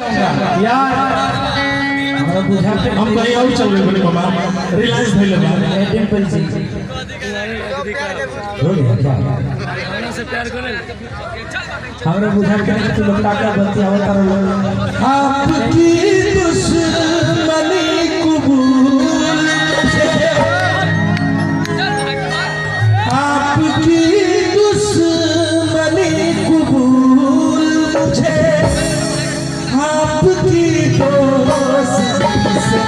यार हमरा बुझाते हम कहीं और चल गए बोले बाबा रिलायंस भइले बा टेंपल जी हो गया क्या से प्यार करे हमरा बुझाते तू लोग काका बनती आवता रहो आपकी दुश्मनी कबूल आपकी दुश्मनी कबूल मुझे आपकी दोस्ती से